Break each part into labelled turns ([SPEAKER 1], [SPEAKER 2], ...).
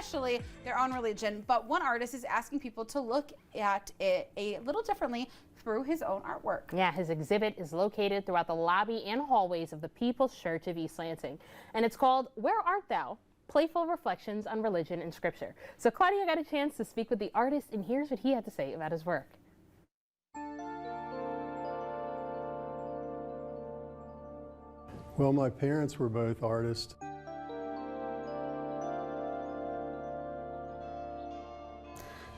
[SPEAKER 1] especially their own religion. But one artist is asking people to look at it a little differently through his own artwork.
[SPEAKER 2] Yeah, his exhibit is located throughout the lobby and hallways of the People's Church of East Lansing, and it's called Where Art Thou? Playful Reflections on Religion and Scripture. So Claudia got a chance to speak with the artist, and here's what he had to say about his work.
[SPEAKER 3] Well, my parents were both artists.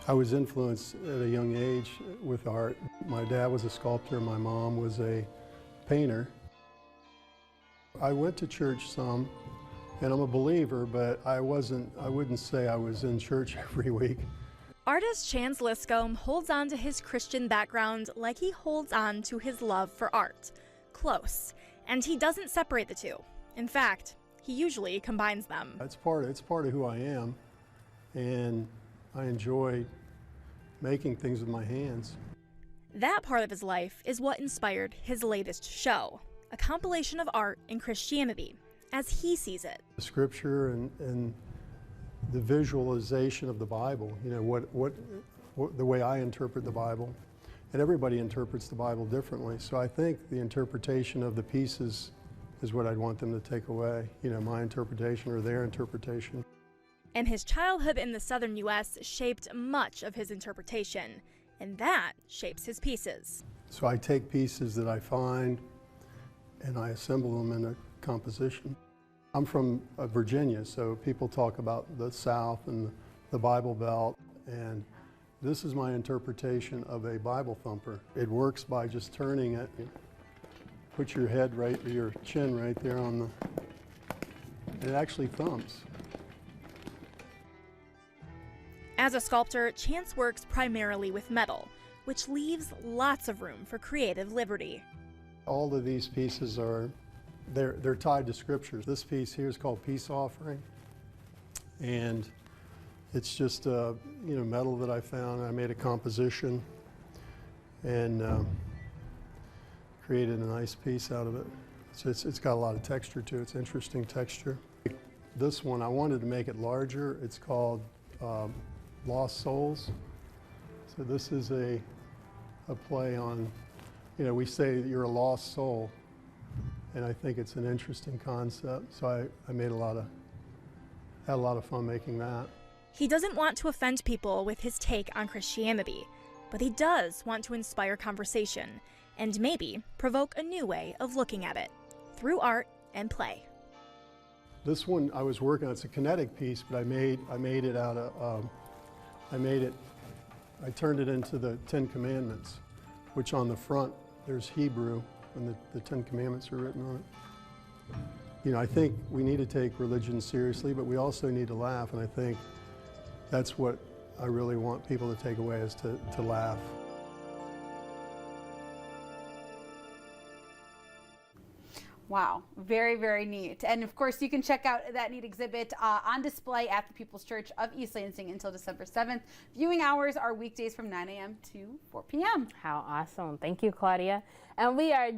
[SPEAKER 3] I was influenced at a young age with art. My dad was a sculptor, my mom was a painter. I went to church some, and I'm a believer, but I wouldn't say I was in church every week.
[SPEAKER 4] Artist Chance Liscomb holds on to his Christian background like he holds on to his love for art. Close. And he doesn't separate the two. In fact, he usually combines them.
[SPEAKER 3] It's part of who I am, and I enjoy making things with my hands.
[SPEAKER 4] That part of his life is what inspired his latest show, a compilation of art and Christianity, as he sees it.
[SPEAKER 3] The scripture and the visualization of the Bible, you know, what the way I interpret the Bible. And everybody interprets the Bible differently. So I think the interpretation of the pieces is what I'd want them to take away. You know, my interpretation or their interpretation.
[SPEAKER 4] And his childhood in the southern U.S. shaped much of his interpretation, and that shapes his pieces.
[SPEAKER 3] So I take pieces that I find and I assemble them in a composition. I'm from Virginia, so people talk about the South and the Bible Belt, and this is my interpretation of a Bible thumper. It works by just turning it. Put your head right, your chin right there on the, it actually thumps.
[SPEAKER 4] As a sculptor, Chance works primarily with metal, which leaves lots of room for creative liberty.
[SPEAKER 3] All of these pieces are, they're tied to scriptures. This piece here is called Peace Offering, and it's just metal that I found. I made a composition and created a nice piece out of it. So it's got a lot of texture to it. It's interesting texture. This one, I wanted to make it larger. It's called Lost Souls. So this is a play on, you know, we say that you're a lost soul, and I think it's an interesting concept. So I made had a lot of fun making that.
[SPEAKER 4] He doesn't want to offend people with his take on Christianity, but he does want to inspire conversation and maybe provoke a new way of looking at it through art and play.
[SPEAKER 3] This one I was working on, it's a kinetic piece, but I made it out of, I turned it into the 10 Commandments, which on the front there's Hebrew and the 10 Commandments are written on it. You know, I think we need to take religion seriously, but we also need to laugh, and I think that's what I really want people to take away, is to laugh.
[SPEAKER 1] Wow, very, very neat. And of course, you can check out that neat exhibit on display at the People's Church of East Lansing until December 7th. Viewing hours are weekdays from 9 a.m. to 4 p.m.
[SPEAKER 2] How awesome. Thank you, Claudia. And we are